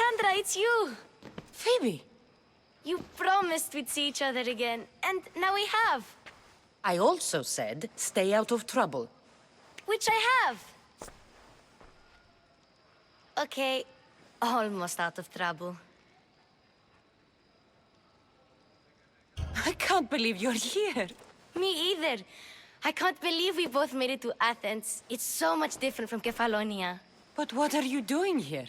Cassandra, it's you! Phoebe! You promised we'd see each other again, and now we have. I also said, stay out of trouble. Which I have. Okay, almost out of trouble. I can't believe you're here. Me either. I can't believe we both made it to Athens. It's so much different from Kefalonia. But what are you doing here?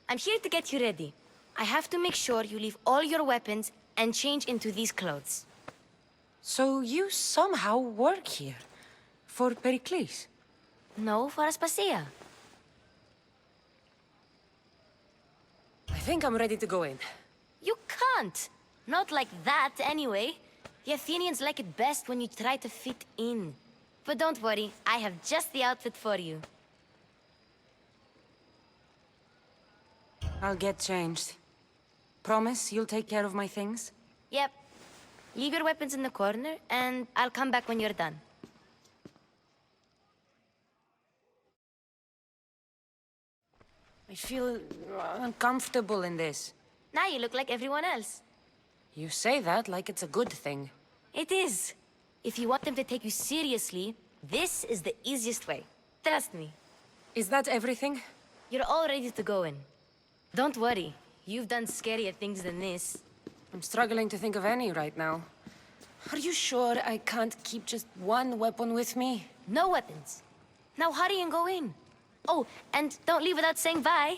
I'm here to get you ready. I have to make sure you leave all your weapons and change into these clothes. So you somehow work here? For Perikles? No, for Aspasia. I think I'm ready to go in. You can't. Not like that, anyway. The Athenians like it best when you try to fit in. But don't worry, I have just the outfit for you. I'll get changed. Promise you'll take care of my things? Yep. Leave your weapons in the corner, and I'll come back when you're done. I feel uncomfortable in this. Now you look like everyone else. You say that like it's a good thing. It is. If you want them to take you seriously, this is the easiest way. Trust me. Is that everything? You're all ready to go in. Don't worry. You've done scarier things than this. I'm struggling to think of any right now. Are you sure I can't keep just one weapon with me? No weapons. Now hurry and go in. Oh, and don't leave without saying bye.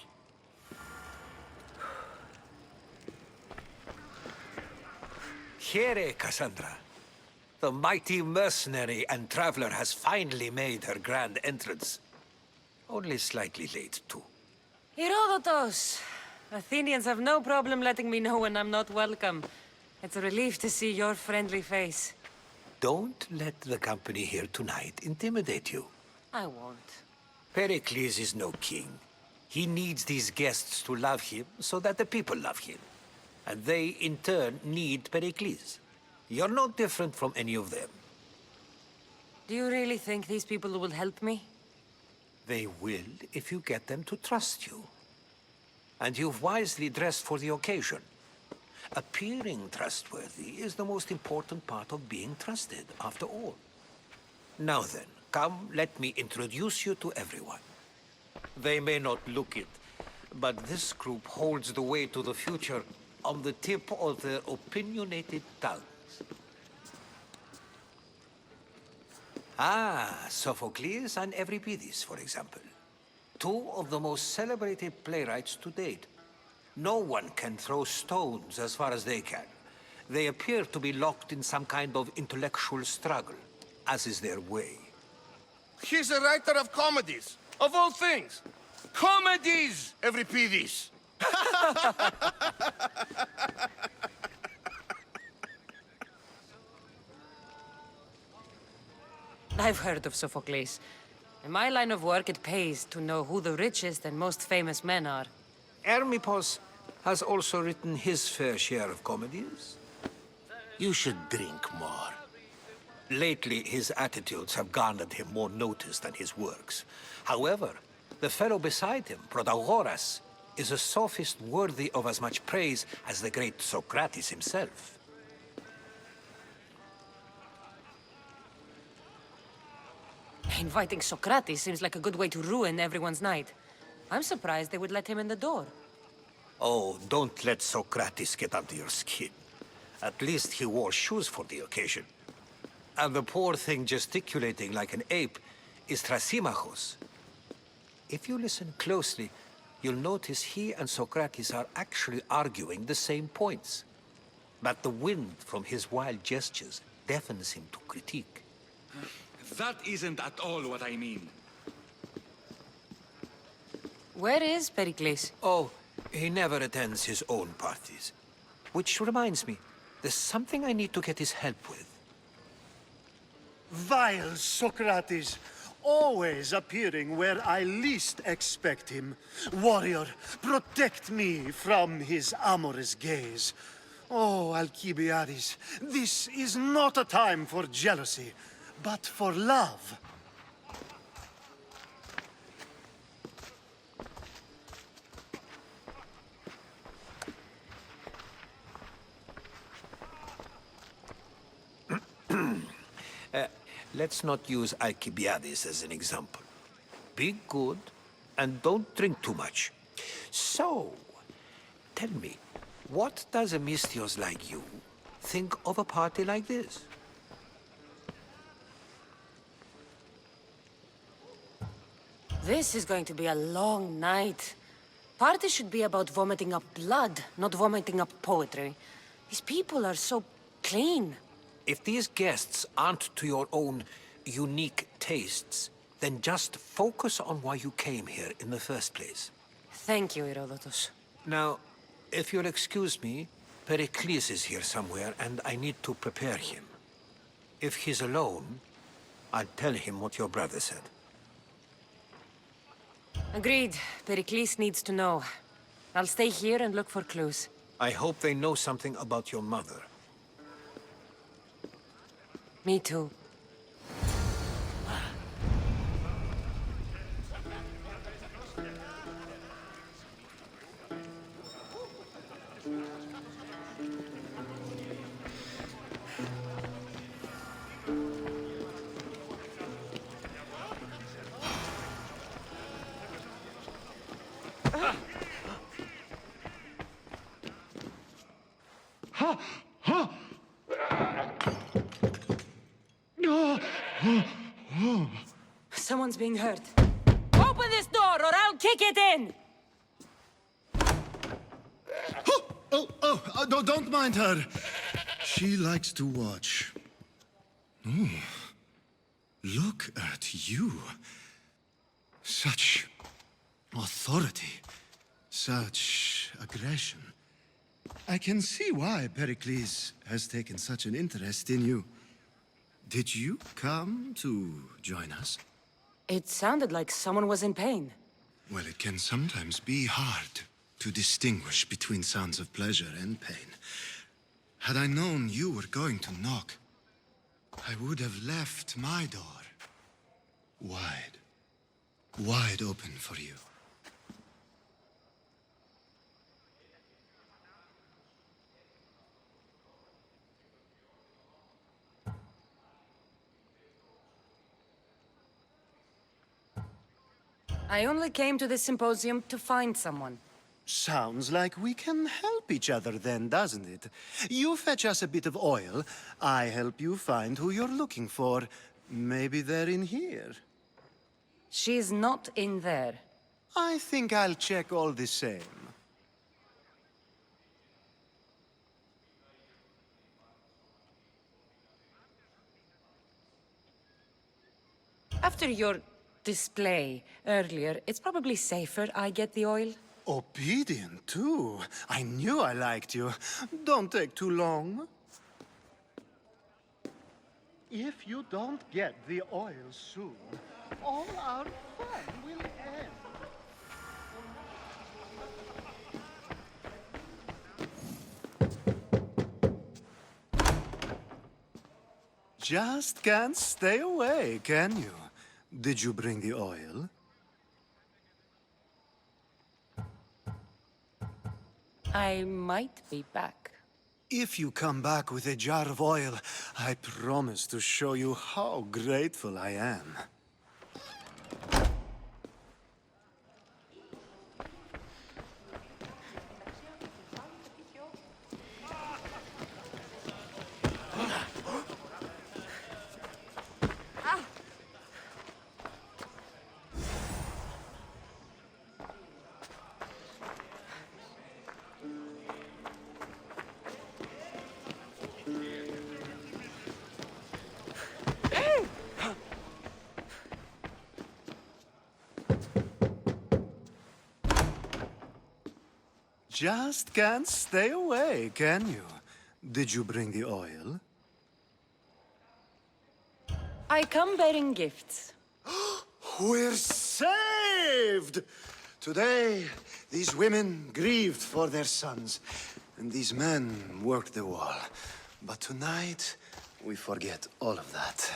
Here, Cassandra. The mighty mercenary and traveler has finally made her grand entrance. Only slightly late, too. Herodotos! Athenians have no problem letting me know when I'm not welcome. It's a relief to see your friendly face. Don't let the company here tonight intimidate you. I won't. Pericles is no king. He needs these guests to love him so that the people love him. And they, in turn, need Pericles. You're no different from any of them. Do you really think these people will help me? They will if you get them to trust you. And you've wisely dressed for the occasion. Appearing trustworthy is the most important part of being trusted, after all. Now then, come, let me introduce you to everyone. They may not look it, but this group holds the way to the future on the tip of their opinionated tongues. Ah, Sophocles and Euripides, for example. Two of the most celebrated playwrights to date. No one can throw stones as far as they can. They appear to be locked in some kind of intellectual struggle, as is their way. He's a writer of comedies, of all things. Comedies, Euripides! I've heard of Sophocles. In my line of work, it pays to know who the richest and most famous men are. Hermippos has also written his fair share of comedies. You should drink more. Lately, his attitudes have garnered him more notice than his works. However, the fellow beside him, Protagoras, is a sophist worthy of as much praise as the great Socrates himself. Inviting Socrates seems like a good way to ruin everyone's night. I'm surprised they would let him in the door. Oh, don't let Socrates get under your skin. At least he wore shoes for the occasion. And the poor thing gesticulating like an ape is Thrasymachos. If you listen closely, you'll notice he and Socrates are actually arguing the same points. But the wind from his wild gestures deafens him to critique. That isn't at all what I mean. Where is Perikles? Oh, he never attends his own parties. Which reminds me, there's something I need to get his help with. Vile Socrates, always appearing where I least expect him. Warrior, protect me from his amorous gaze. Oh, Alcibiades, this is not a time for jealousy, but for love. Let's not use Alcibiades as an example. Be good and don't drink too much. So, tell me, what does a Misthios like you think of a party like this? This is going to be a long night. Party should be about vomiting up blood, not vomiting up poetry. These people are so clean. If these guests aren't to your own unique tastes, then just focus on why you came here in the first place. Thank you, Herodotus. Now, if you'll excuse me, Perikles is here somewhere, and I need to prepare him. If he's alone, I'll tell him what your brother said. Agreed. Perikles needs to know. I'll stay here and look for clues. I hope they know something about your mother. Me too. Someone's being hurt. Open this door or I'll kick it in! No, don't mind her. She likes to watch. Oh, look at you. Such authority, such aggression. I can see why Pericles has taken such an interest in you. Did you come to join us? It sounded like someone was in pain. Well, it can sometimes be hard to distinguish between sounds of pleasure and pain. Had I known you were going to knock, I would have left my door wide open for you. I only came to this symposium to find someone. Sounds like we can help each other then, doesn't it? You fetch us a bit of oil, I help you find who you're looking for. Maybe they're in here. She's not in there. I think I'll check all the same. After your display earlier, it's probably safer I get the oil. Obedient, too. I knew I liked you. Don't take too long. If you don't get the oil soon, all our fun will end. Just can't stay away, can you? Did you bring the oil? I might be back. If you come back with a jar of oil, I promise to show you how grateful I am. Just can't stay away, can you? Did you bring the oil? I come bearing gifts. We're saved! Today, these women grieved for their sons, and these men worked the wall. But tonight, we forget all of that.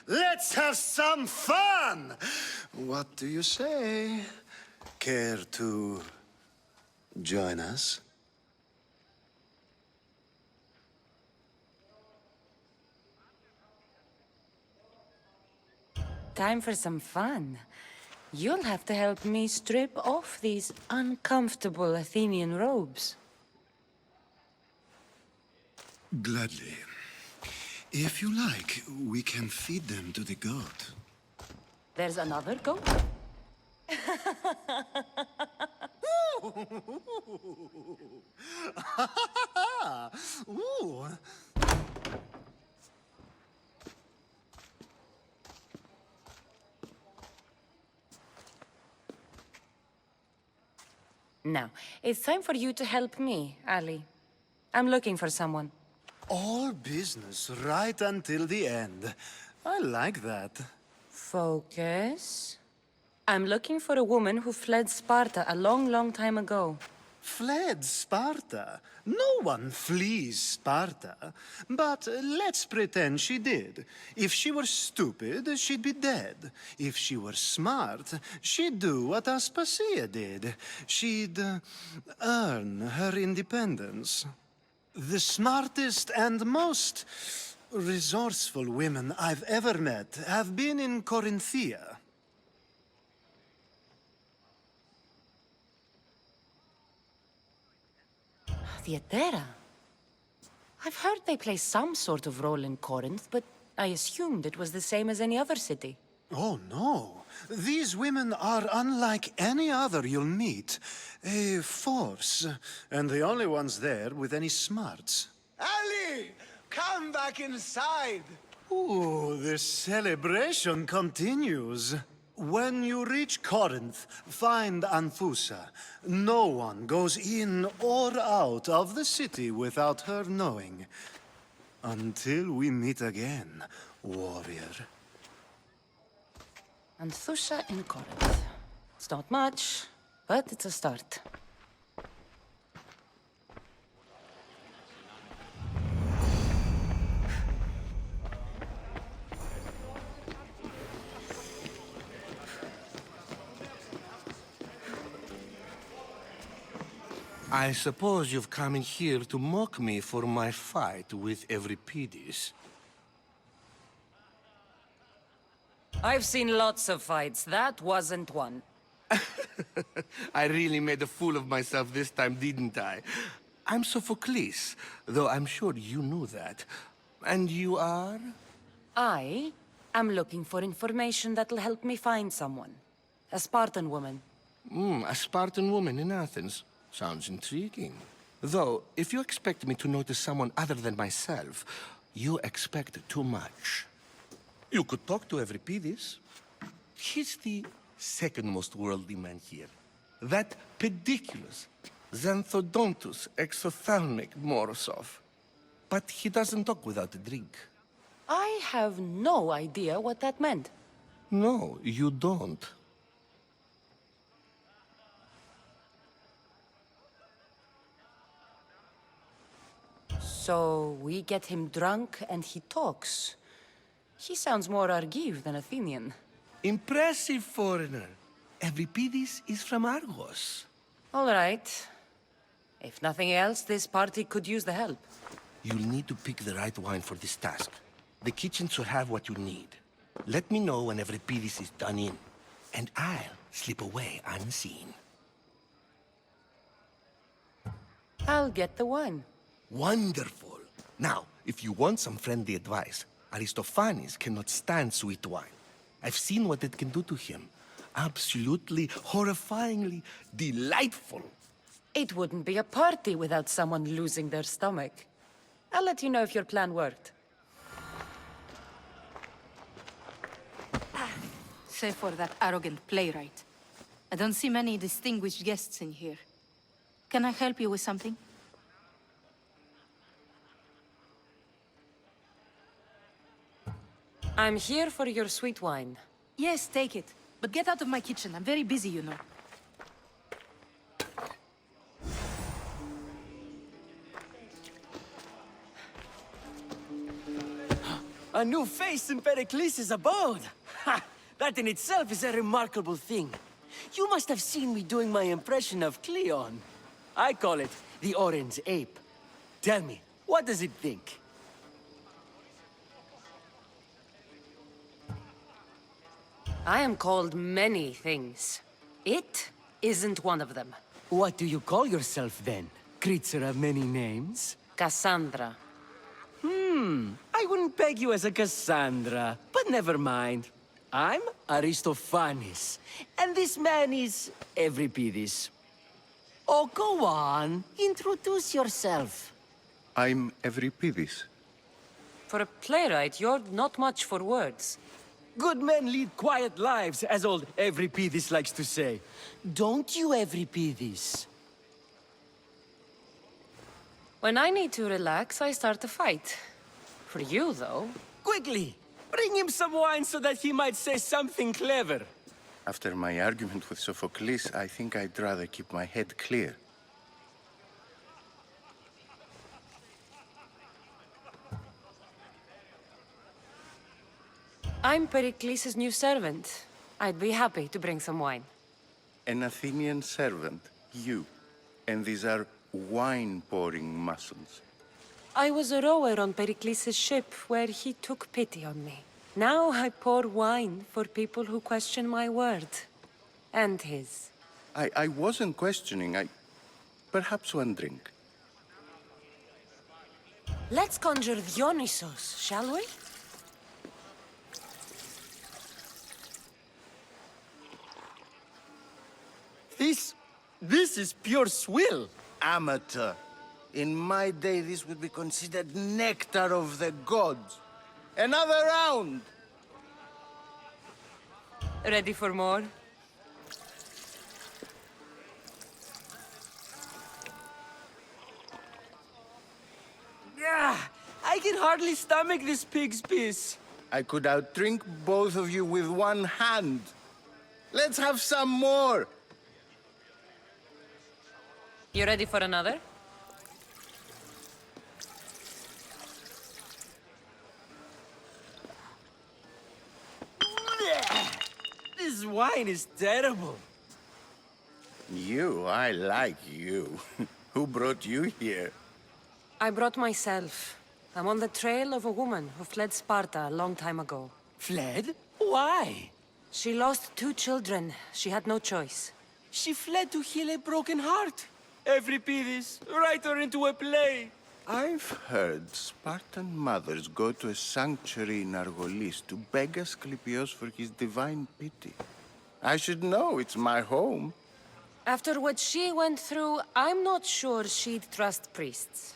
Let's have some fun! What do you say? Care to join us? time for some fun. You'll have to help me strip off these uncomfortable Athenian robes. Gladly. If you like, we can feed them to the goat. There's another goat? Ooh. Now, it's time for you to help me, Ali. I'm looking for someone. All business right until the end. I like that. Focus. I'm looking for a woman who fled Sparta a long, long time ago. Fled Sparta? No one flees Sparta. But let's pretend she did. If she were stupid, she'd be dead. If she were smart, she'd do what Aspasia did. She'd earn her independence. The smartest and most resourceful women I've ever met have been in Corinthia. Theatera? I've heard they play some sort of role in Corinth, but I assumed it was the same as any other city. Oh, no. These women are unlike any other you'll meet. A force, and the only ones there with any smarts. Ali! Come back inside! Ooh, the celebration continues. When you reach Corinth, find Anthusa. No one goes in or out of the city without her knowing. Until we meet again, warrior. Anthusa in Corinth. It's not much, but it's a start. I suppose you've come in here to mock me for my fight with Euripides. I've seen lots of fights. That wasn't one. I really made a fool of myself this time, didn't I? I'm Sophocles, though I'm sure you knew that. And you are? I am looking for information that'll help me find someone. A Spartan woman. A Spartan woman in Athens. Sounds intriguing. Though, if you expect me to notice someone other than myself, you expect too much. You could talk to Euripides. He's the second most worldly man here. That pediculous, xanthodontus exophthalmic Morosov. But he doesn't talk without a drink. I have no idea what that meant. No, you don't. So we get him drunk and he talks. He sounds more Argiv than Athenian. Impressive foreigner. Euripides is from Argos. All right. If nothing else, this party could use the help. You'll need to pick the right wine for this task. The kitchen should have what you need. Let me know when Euripides is done in, and I'll slip away unseen. I'll get the wine. Wonderful. Now, if you want some friendly advice, Aristophanes cannot stand sweet wine. I've seen what it can do to him. Absolutely, horrifyingly delightful. It wouldn't be a party without someone losing their stomach. I'll let you know if your plan worked. Save for that arrogant playwright. I don't see many distinguished guests in here. Can I help you with something? I'm here for your sweet wine. Yes, take it. But get out of my kitchen. I'm very busy, you know. A new face in Perikles' abode! Ha! That in itself is a remarkable thing. You must have seen me doing my impression of Cleon. I call it the Orange Ape. Tell me, what does it think? I am called many things. It isn't one of them. What do you call yourself then? Creature of many names? Cassandra. I wouldn't peg you as a Cassandra, but never mind. I'm Aristophanes, and this man is Euripides. Oh, go on. Introduce yourself. I'm Euripides. For a playwright, you're not much for words. Good men lead quiet lives, as old Euripides likes to say. Don't you, Euripides? When I need to relax, I start a fight. For you, though... Quickly! Bring him some wine so that he might say something clever. After my argument with Sophocles, I think I'd rather keep my head clear. I'm Perikles' new servant. I'd be happy to bring some wine. An Athenian servant, you. And these are wine-pouring muscles. I was a rower on Perikles' ship where he took pity on me. Now I pour wine for people who question my word. And his. I wasn't questioning. Perhaps one drink. Let's conjure Dionysos, shall we? This is pure swill. Amateur. In my day, this would be considered nectar of the gods. Another round! Ready for more? Yeah, I can hardly stomach this pig's piss. I could outdrink both of you with one hand. Let's have some more! You ready for another? This wine is terrible. I like you. Who brought you here? I brought myself. I'm on the trail of a woman who fled Sparta a long time ago. Fled? Why? She lost 2 children. She had no choice. She fled to heal a broken heart. Euripides, write her into a play. I've heard Spartan mothers go to a sanctuary in Argolis to beg Asclepios for his divine pity. I should know, it's my home. After what she went through, I'm not sure she'd trust priests.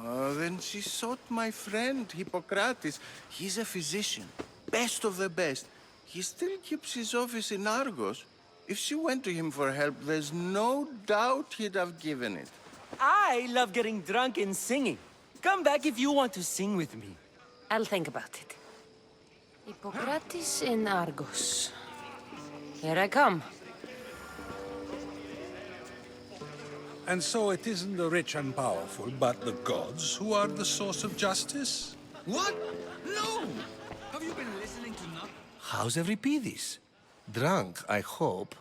Oh, then she sought my friend, Hippocrates. He's a physician, best of the best. He still keeps his office in Argos. If she went to him for help, there's no doubt he'd have given it. I love getting drunk and singing. Come back if you want to sing with me. I'll think about it. Hippocrates in Argos. Here I come. And so it isn't the rich and powerful, but the gods who are the source of justice? What? No! Have you been listening to nothing? How's Euripides? Drunk, I hope.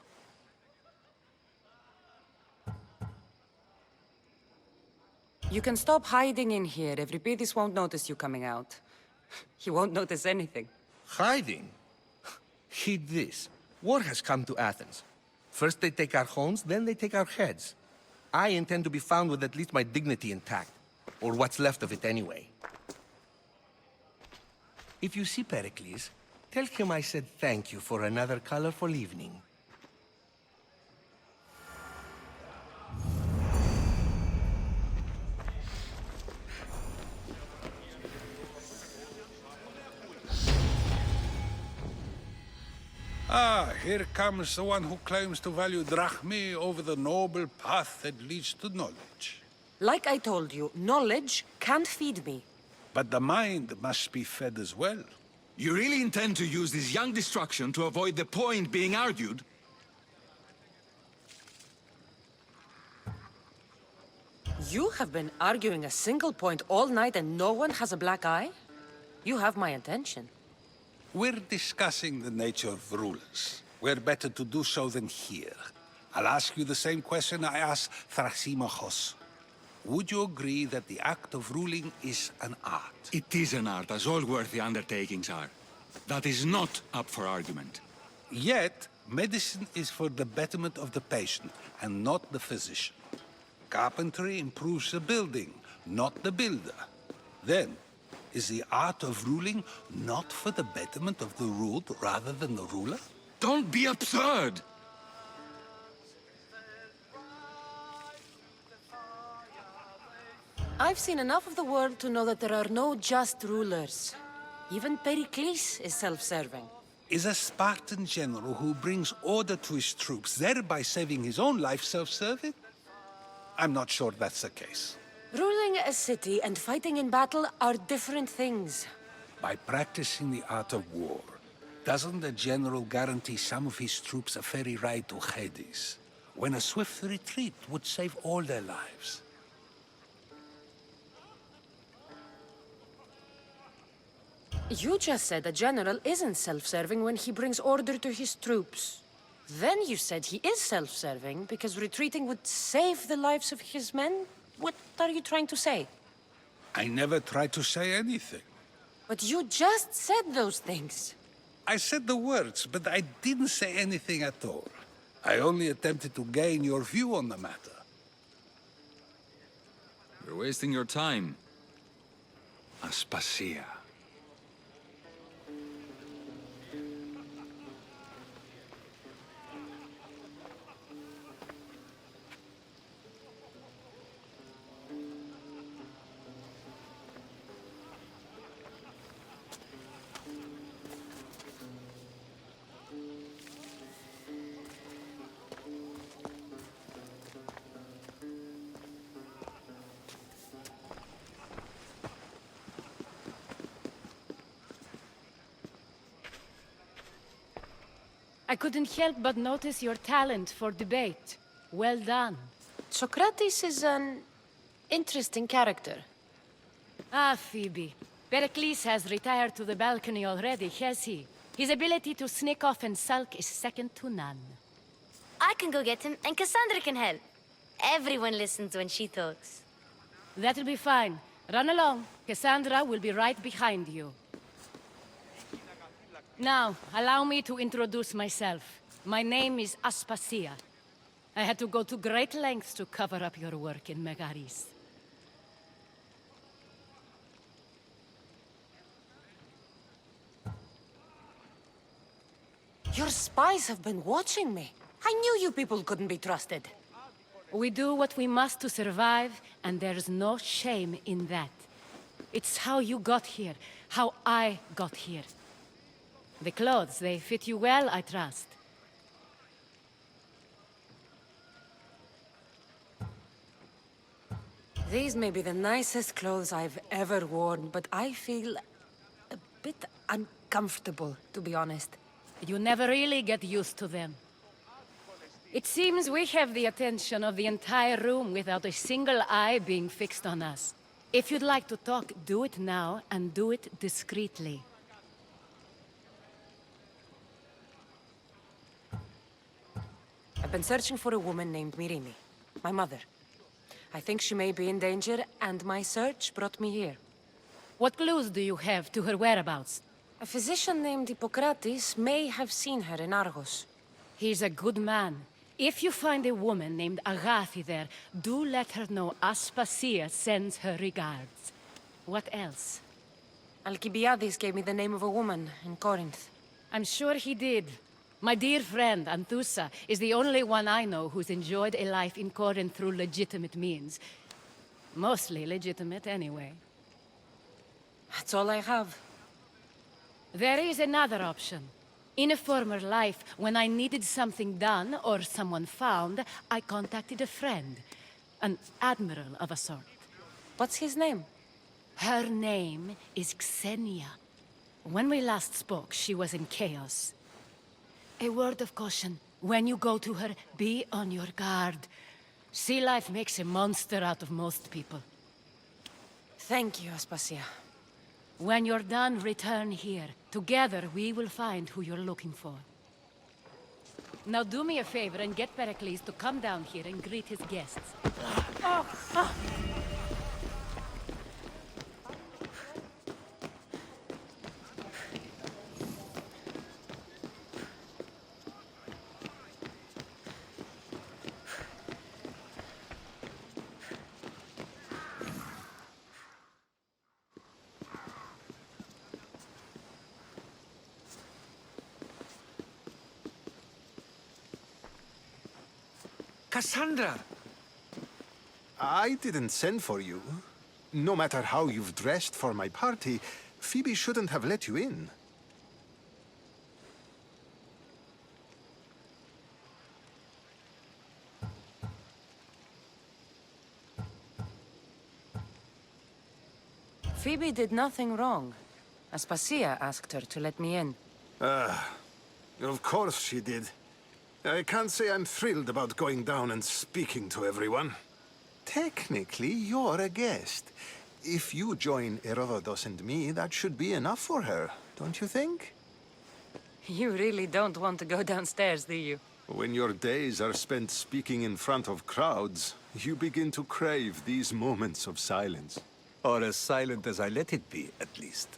You can stop hiding in here. Euripides won't notice you coming out. He won't notice anything. Hiding? Heed this. War has come to Athens. First they take our homes, then they take our heads. I intend to be found with at least my dignity intact. Or what's left of it anyway. If you see Perikles, tell him I said thank you for another colorful evening. Ah, here comes the one who claims to value drachmae over the noble path that leads to knowledge. Like I told you, knowledge can't feed me. But the mind must be fed as well. You really intend to use this young destruction to avoid the point being argued? You have been arguing a single point all night and no one has a black eye? You have my attention. We're discussing the nature of rulers. We're better to do so than here. I'll ask you the same question I asked Thrasymachos. Would you agree that the act of ruling is an art? It is an art, as all worthy undertakings are. That is not up for argument. Yet, medicine is for the betterment of the patient, and not the physician. Carpentry improves the building, not the builder. Then, is the art of ruling not for the betterment of the ruled rather than the ruler? Don't be absurd! I've seen enough of the world to know that there are no just rulers. Even Perikles is self-serving. Is a Spartan general who brings order to his troops, thereby saving his own life, self-serving? I'm not sure that's the case. Ruling a city and fighting in battle are different things. By practicing the art of war, doesn't the general guarantee some of his troops a ferry ride to Hades, when a swift retreat would save all their lives? You just said a general isn't self-serving when he brings order to his troops. Then you said he is self-serving because retreating would save the lives of his men? What are you trying to say? I never tried to say anything. But you just said those things. I said the words, but I didn't say anything at all. I only attempted to gain your view on the matter. You're wasting your time. Aspasia. I couldn't help but notice your talent for debate. Well done. Socrates is an interesting character. Ah, Phoebe. Pericles has retired to the balcony already, has he? His ability to sneak off and sulk is second to none. I can go get him, and Cassandra can help. Everyone listens when she talks. That'll be fine. Run along. Cassandra will be right behind you. Now, allow me to introduce myself. My name is Aspasia. I had to go to great lengths to cover up your work in Megaris. Your spies have been watching me. I knew you people couldn't be trusted. We do what we must to survive, and there's no shame in that. It's how you got here, how I got here. The clothes, they fit you well, I trust. These may be the nicest clothes I've ever worn, but I feel a bit uncomfortable, to be honest. You never really get used to them. It seems we have the attention of the entire room without a single eye being fixed on us. If you'd like to talk, do it now, and do it discreetly. I've been searching for a woman named Myrini, my mother. I think she may be in danger, and my search brought me here. What clues do you have to her whereabouts? A physician named Hippocrates may have seen her in Argos. He's a good man. If you find a woman named Agathi there, do let her know Aspasia sends her regards. What else? Alcibiades gave me the name of a woman in Corinth. I'm sure he did. My dear friend, Anthusa, is the only one I know who's enjoyed a life in Corinth through legitimate means. Mostly legitimate, anyway. That's all I have. There is another option. In a former life, when I needed something done or someone found, I contacted a friend. An admiral of a sort. What's his name? Her name is Xenia. When we last spoke, she was in chaos. A word of caution. When you go to her, be on your guard. Sea life makes a monster out of most people. Thank you, Aspasia. When you're done, return here. Together, we will find who you're looking for. Now do me a favor and get Pericles to come down here and greet his guests. Cassandra! I didn't send for you. No matter how you've dressed for my party, Phoebe shouldn't have let you in. Phoebe did nothing wrong. Aspasia asked her to let me in. Of course she did. I can't say I'm thrilled about going down and speaking to everyone. Technically, you're a guest. If you join Herodotus and me, that should be enough for her, don't you think? You really don't want to go downstairs, do you? When your days are spent speaking in front of crowds, you begin to crave these moments of silence. Or as silent as I let it be, at least.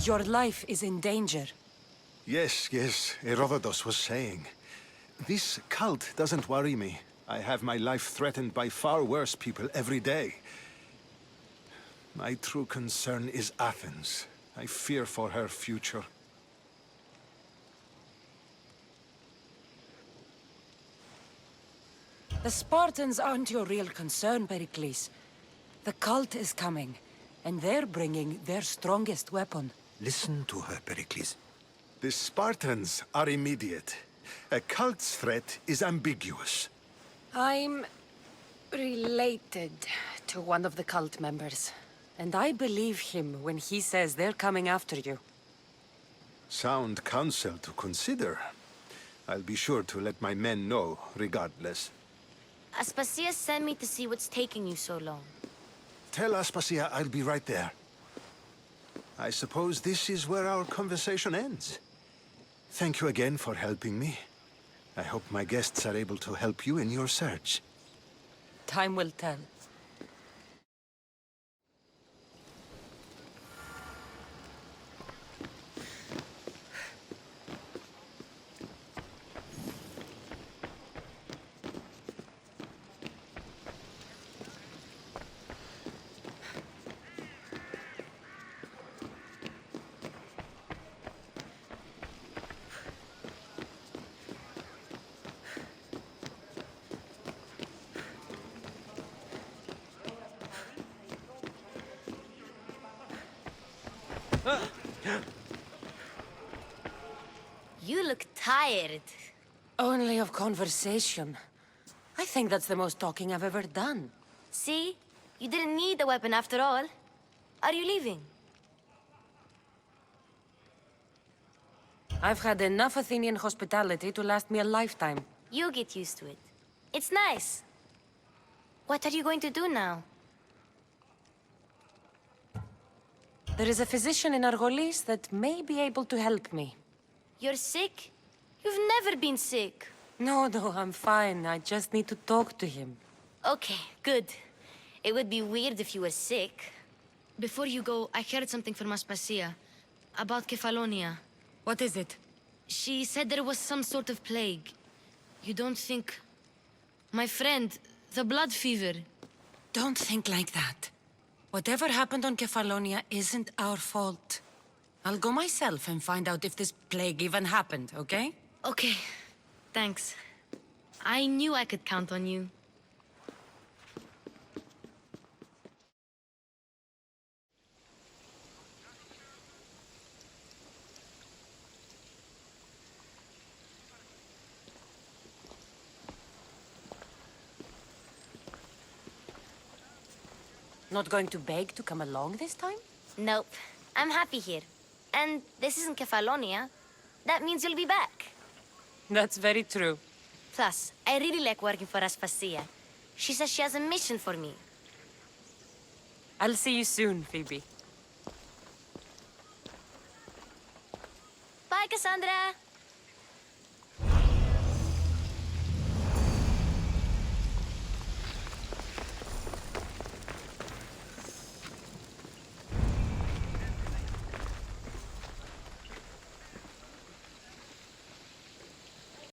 Your life is in danger. Yes, Herodotus was saying. This cult doesn't worry me. I have my life threatened by far worse people every day. My true concern is Athens. I fear for her future. The Spartans aren't your real concern, Perikles. The cult is coming, and they're bringing their strongest weapon. Listen to her, Pericles. The Spartans are immediate. A cult's threat is ambiguous. I'm related to one of the cult members, and I believe him when he says they're coming after you. Sound counsel to consider. I'll be sure to let my men know, regardless. Aspasia sent me to see what's taking you so long. Tell Aspasia I'll be right there. I suppose this is where our conversation ends. Thank you again for helping me. I hope my guests are able to help you in your search. Time will tell. You look tired. Only of conversation. I think that's the most talking I've ever done. See? You didn't need the weapon after all. Are you leaving? I've had enough Athenian hospitality to last me a lifetime. You get used to it. It's nice. What are you going to do now? There is a physician in Argolis that may be able to help me. You're sick? You've never been sick. No, I'm fine. I just need to talk to him. Okay, good. It would be weird if you were sick. Before you go, I heard something from Aspasia. About Kefalonia. What is it? She said there was some sort of plague. You don't think... My friend, the blood fever. Don't think like that. Whatever happened on Kefalonia isn't our fault. I'll go myself and find out if this plague even happened, okay? Okay, thanks. I knew I could count on you. Not going to beg to come along this time? Nope. I'm happy here. And this isn't Kefalonia. That means you'll be back. That's very true. Plus, I really like working for Aspasia. She says she has a mission for me. I'll see you soon, Phoebe. Bye, Cassandra!